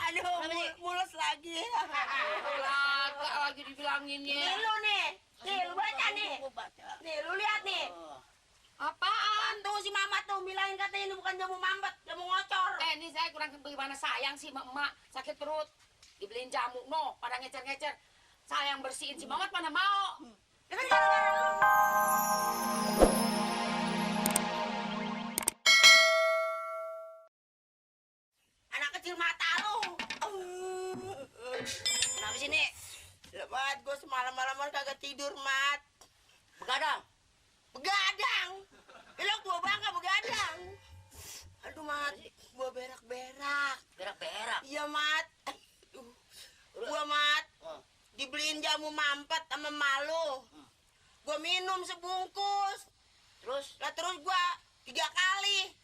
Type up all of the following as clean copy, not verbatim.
Aduh, mulus lagi. Lagi dibilanginnya. Nih lu nih. Nih lu baca nih. Nih lu lihat nih. Apaan? Tuh si Mama tuh bilangin katanya ini bukan jamu mampet, jamu ngocor. Ini saya kurang bagaimana sayang sih emak sakit perut. Dibeliin jamu pada ngecer-ngecer. Sayang bersihin si Mamat mana mau. Ya kan gara-gara lu. Anak kecil mata lu. Kenapa sih nih? Mat, gue semalam-malaman kagak tidur, Mat. Begadang. Begadang. Bilang tua bangga begadang. Aduh, Mat, gua berak-berak. Berak-berak. Iya, Mat. Gua, Mat, dibeliin jamu mampet sama malu. Gua minum sebungkus. Terus gua 3 kali.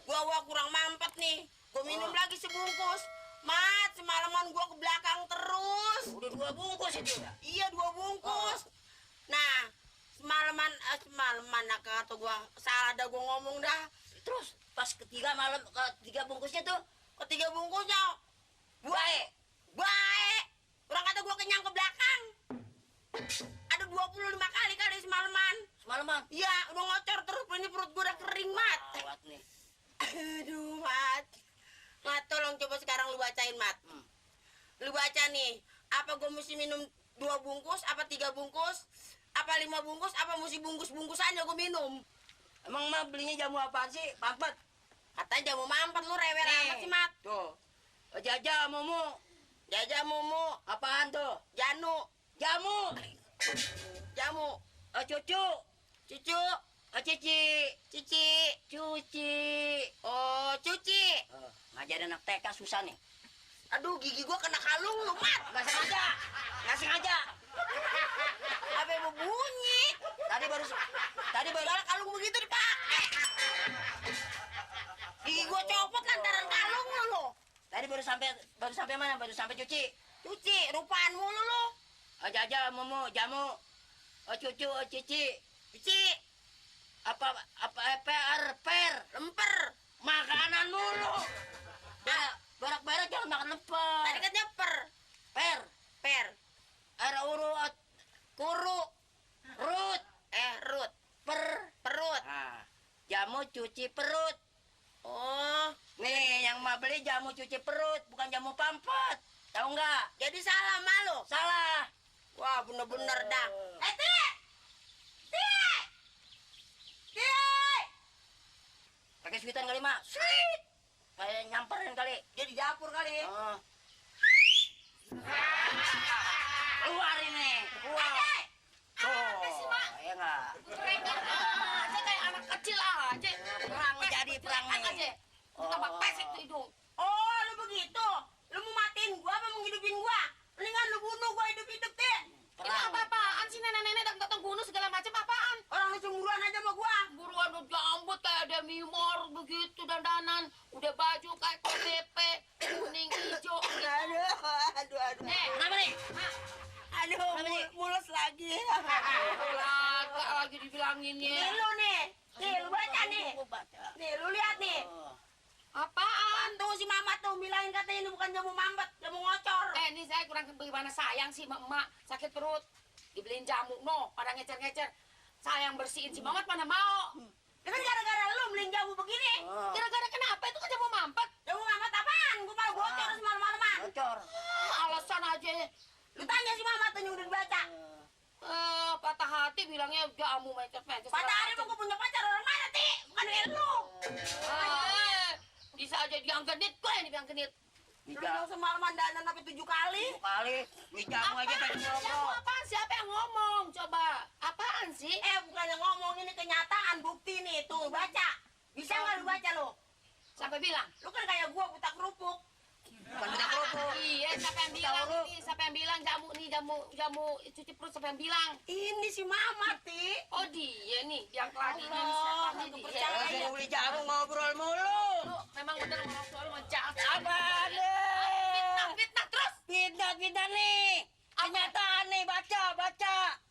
Gua kurang mampet nih. Gua minum lagi sebungkus. Mat, semalaman gua ke belakang terus. Udah 2 bungkus itu ya? Iya, 2 bungkus. Nah, semalaman kata gua salah dah gua ngomong dah. Terus pas ketiga bungkusnya tuh, Ketiga bungkusnya baik. Orang kata gua kenyang ke belakang. Ada 25 kali semalaman. semalaman. Iya, udah ngocor terus, ini perut gua udah kering, Mat. Awat nih. Aduh, Mat. Mat, tolong coba sekarang lu bacain, Mat. Lu baca nih, apa gua mesti minum 2 bungkus, apa 3 bungkus, apa 5 bungkus, apa mesti bungkus-bungkusannya gua minum. Emang mah belinya jamu apaan sih? Mampet. Katanya jamu mampet, lu rewel amat sih, Mat. Tuh. Jajah mumu. Jajah mumu. Apaan tuh? Janu. Jamu. Cucu. Cucu. Cici. Cuci. Oh, cuci. Ngajarin anak TK susah nih. Aduh, gigi gua kena kalung lu, Mat. Nggak sengaja. Apa yang mau bunyi? Tadi baru Kalau kalung begitu dipakai. Gigi gua copot lantaran kalung lu. Tadi baru sampai mana? Baru sampai cuci. Cuci, rupaan mulu lu. Jajah mumu, jamu. Cucu, cici. Cuci, Apa lemper. makanan mulu. Berak-berak jangan makan lemper. Tadi katanya per. Air urut, kuru, rut, Rut. perut. Nah, jamu cuci perut. Oh, Nih, yang mau beli jamu cuci perut, bukan jamu pampet. Tahu nggak? jadi salah malu. Salah. Wah, bener-bener dah. Ti! Pakai sweetan kali, Mak. Sweet. Kayak nyamperin kali. Dia di dapur kali. Keluar ini. Keluar. Ya nggak? Rekan aja kayak anak kecil aja. Perang nih. Aja. Tambah pesek tuh hidung. Oh, lu begitu? Lu mau matiin gua apa mau ngidupin gua? Mendingan lu bunuh gua hidup-hidup, Ti. Ini apa-apaan sih nenek-nenek datang bunuh segala macam apaan? Orang lu cemburuan aja sama gua. Buruan udah jambut kayak ada mimor begitu dandanan. Udah baju kayak KTP kuning hijau. Aduh. Kenapa nih? Aduh, mulus lagi. Lagi dibilanginnya. Nih lu nih. Nih, lu baca nih. Nih, lu lihat nih. Apaan? Tuh si Mama tuh bilangin katanya ini bukan jamu mampet, jamu ngocor. Ini saya kurang bagaimana sayang sih emak sakit perut. Dibeliin jamu pada ngecer-ngecer. Sayang bersihin si Mamat mana mau. Ya kan gara-gara lu beliin jamu begini. Gara-gara kenapa? Itu kan jamu mampet. Jamu mampet apaan? Gua malah bocor semalam-malaman. Bocor. Alasan aja. Lu tanya si Mama tuh yang udah dibaca. Patah hati bilangnya jamu mecet-mecet. Pada hari mau gua punya pacar orang mana, Ti? Bukan lu. Bisa aja diang genit, gue yang dibilang genit. Lu yang semalaman dandan sampai 7 kali. Beli jamu aja pengen Jamu ngerokok. apaan? Siapa yang ngomong? Coba. Apaan sih? Bukannya ngomong, ini kenyataan, bukti nih. Tuh, baca. Bisa nggak lu baca lu? Siapa bilang? Lu kan kayak gua buta kerupuk. Bukan buta kerupuk. Iya, siapa yang bilang ini? Siapa yang bilang jamu cuci perut siapa yang bilang? Ini si Mama, Ti. Oh dia nih, yang keladinya nih Allah, siapa nggak nih? kepercayaan. Saya beli jamu ngobrol mulu. Lu memang bener orang tua lu menjahat. Sabar deh. Fitnah terus. Fitnah nih. Kenyataan nih, baca.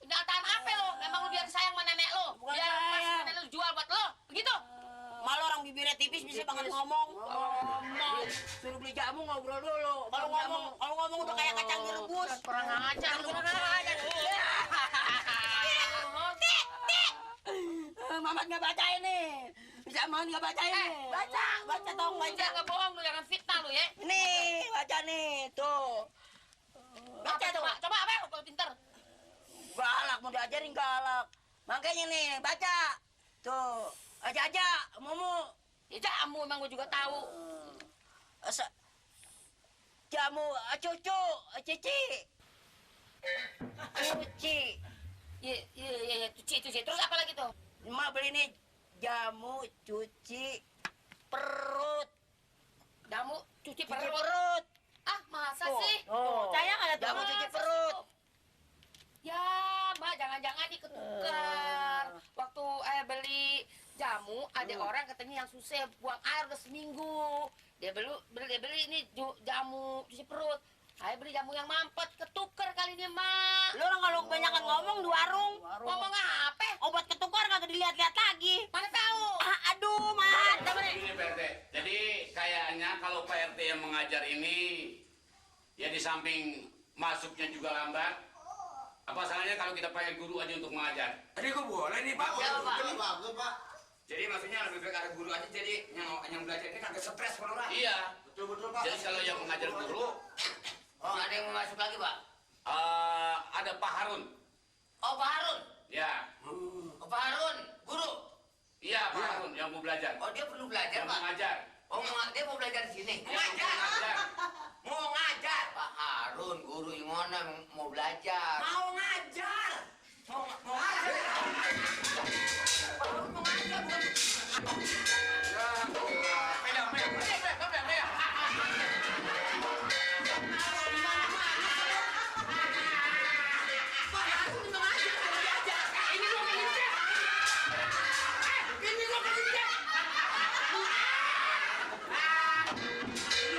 Kenyataan apa lo? Memang lu biar sayang sama nenek lo. Bukan Biar pas sayang. nenek lu jual buat lo. Begitu? Malu orang bibirnya tipis bisa banget ngomong. Suruh beli jamu ngobrol dulu. ngomong udah kayak kacang direbus. Kurang ajar lu. Mamat nggak baca ini. Bisa Mamat nggak baca ini. Baca dong, baca. Jangan bohong lu, jangan fitnah lu ya. Nih, baca nih, tuh. Baca tuh. Coba apa lu kalau pinter? Galak, mau diajarin galak. Makanya nih, baca. Tuh, aja, Mumu. Ya jamu emang gua juga tahu. Jamu, cucu, cici. Cuci. Iya, cuci. Terus apa lagi tuh? Emak beli nih jamu cuci perut. Jamu cuci Cuci perut. perut. Ah, masa Tuh, sih? tuh. Saya nggak ada Jamu masa cuci sih perut. tuh? Ya, Mbak, jangan-jangan diketukar. Waktu beli jamu, ada orang katanya yang susah buang air udah seminggu. Dia beli ini jamu cuci perut. Saya beli jamu yang mampet, ketukar kali ini, Mak. Lu orang kalau kebanyakan ngomong di warung. Ngomong apa? Obat ketukar kagak dilihat-lihat lagi. Mana tahu? Aduh, Mat. Ini Pak RT, jadi kayaknya kalau Pak RT yang mengajar ini, ya di samping masuknya juga lambat, apa salahnya kalau kita pakai guru aja untuk mengajar? Tadi kok boleh nih Pak? Ya, Pak. Bagus Pak. Jadi maksudnya lebih baik ada guru aja, jadi yang belajar ini kagak stres orang. Iya, Betul Pak. jadi kalau yang mengajar guru, Ada yang mau masuk lagi, Pak? ada Pak Harun. Oh, Pak Harun. Ya, Oh, Pak Harun, guru. iya Pak Harun yang mau belajar. Oh, dia perlu belajar, Yang Pak. mengajar. Oh, dia mau belajar di sini. Yang mengajar. Mau ngajar. Pak Harun, guru yang mana mau belajar? Mau ngajar. Mau ngajar. Pak Harun mau ngajar, bukan?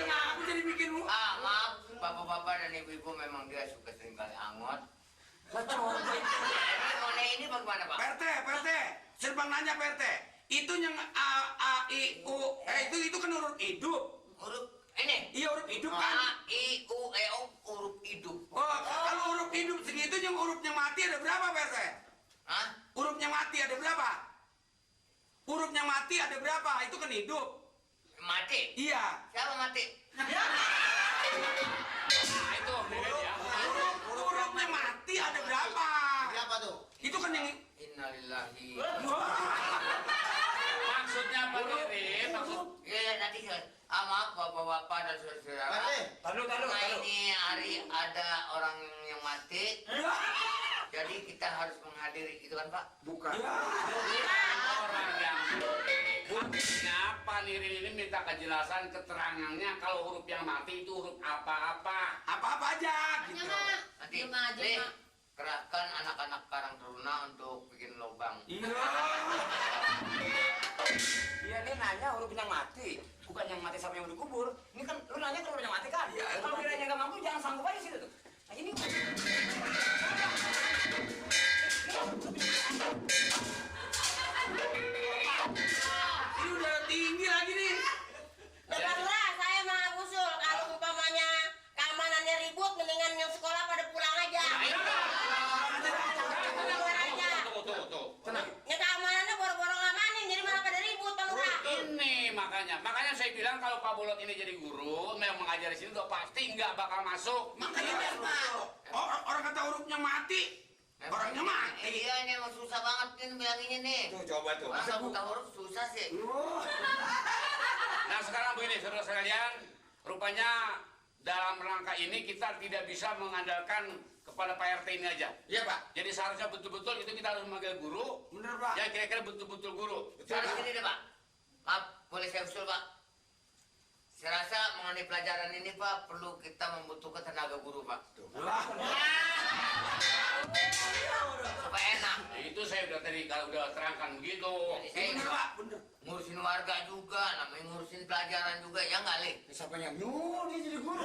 Aku jadi bikin Maaf, bapak-bapak dan ibu-ibu memang dia suka sering kali angot. Ini bagaimana, Pak? PRT, Serbang nanya PRT. Itu yang A, I, U, itu kan huruf hidup. Huruf ini. Iya huruf hidup kan. A, I, U, E, O, huruf hidup. Oh, kalau huruf hidup segitu yang hurufnya mati ada berapa PRT? Hah? Hurufnya mati ada berapa? Hurufnya mati ada berapa? Itu kan hidup. Mati. Iya. Siapa mati? Nah itu ya. Hurufnya mati ada berapa? Siapa tuh? Itu kan yang Innalillahi. Maksudnya Pak Riri, maksud Ya, nanti maaf bapak-bapak dan saudara-saudara. Taruh. Karena ini hari ada orang yang mati, jadi kita harus menghadiri, gitu kan Pak? bukan. orang yang maksudnya Pak Nirin ini minta kejelasan keterangannya kalau huruf yang mati itu huruf apa-apa. Apa-apa aja gitu. Nanti, nih, kerahkan anak-anak Karang Taruna untuk bikin lubang. Iya. Iya nih nanya huruf yang mati, bukan yang mati sama yang dikubur. Ini kan lu nanya kalau yang mati kan? Iya. Kalau kiranya nggak mampu jangan sanggup aja situ tuh. Nah ini. Ini udah tinggi lagi nih. Dengarlah, saya mah usul kalau umpamanya keamanannya ribut, mendingan yang sekolah pada pulang aja. Pulang aja. Tuh. Ya keamanannya boro-boro ngamanin, jadi malah pada ribut, Pak Lurah. Ini makanya saya bilang kalau Pak Bolot ini jadi guru, memang mengajar di sini udah pasti nggak bakal masuk. Makanya orang kata hurufnya mati. Orangnya mati. Iya, ini emang susah banget nih bilanginnya nih. Tuh coba tuh. Masa buka huruf susah sih? Nah sekarang begini saudara sekalian, rupanya dalam rangka ini kita tidak bisa mengandalkan kepada Pak RT ini aja. Iya Pak. Jadi seharusnya betul-betul itu kita harus memanggil guru. Bener Pak. Ya kira-kira betul-betul guru. Sekarang sini deh Pak. Maaf, boleh saya usul Pak? Saya rasa mengenai pelajaran ini Pak, perlu kita membutuhkan tenaga guru Pak. Supaya enak. Ya, itu saya udah tadi kalau udah terangkan begitu. Jadi saya Bener Pak. Bener. ngurusin warga juga, namanya ngurusin pelajaran juga, ya nggak Le? Siapa yang nyuruh dia jadi guru?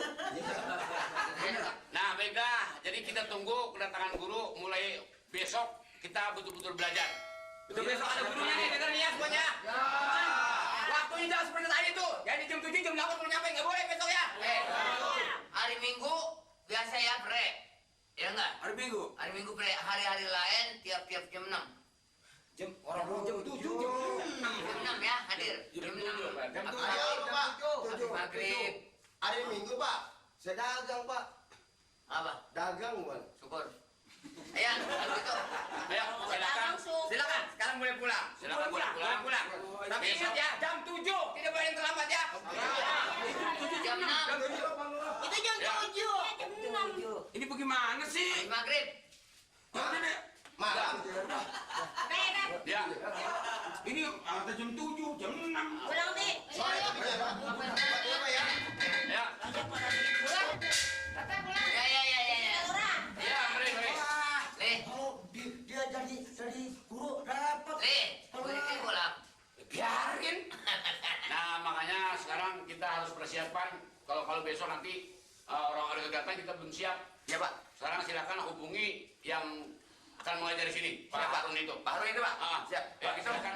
Nah baiklah, jadi kita tunggu kedatangan guru mulai besok kita betul-betul belajar. Udah besok ada gurunya nih, dengar nih ya semuanya. Waktunya jam seperti tadi tuh. Jadi jam 7, jam 8 perlu nyampe, nggak boleh besok ya. Hari Minggu biasa ya pre, ya enggak? Hari Minggu. Hari Minggu pre, hari-hari lain tiap-tiap jam 6. Jam orang jam 7, jam 6. Jam 6 ya hadir. Jam 6. Jam 7. Ayo Pak. Habis maghrib. Hari Minggu Pak. Saya dagang Pak. Apa? Dagang bukan. Syukur. Ayo, kalau gitu. Ayo, silakan. Langsung. Silakan, sekarang boleh pulang. Silakan boleh pulang. pulang. Tapi ingat ya, jam 7 tidak boleh yang terlambat ya. Jam 6. Itu jam 7. Jam 6. Ini bagaimana sih? Habis maghrib. Udah deh. Malam. Ya. Ini ada jam 7, jam 6. Pulang, Di. Ya. Ya. Ya, mari. Leh, Dia jadi guru dapat. leh. Boleh pulang. Biarin. Nah, makanya sekarang kita harus persiapan kalau besok nanti orang ada kegiatan kita belum siap. Ya Pak. Sekarang silakan hubungi yang akan mengajar di sini, Pak Harun itu. Pak Harun itu Pak. Ah, Siap. Ya, Pak, kita silakan.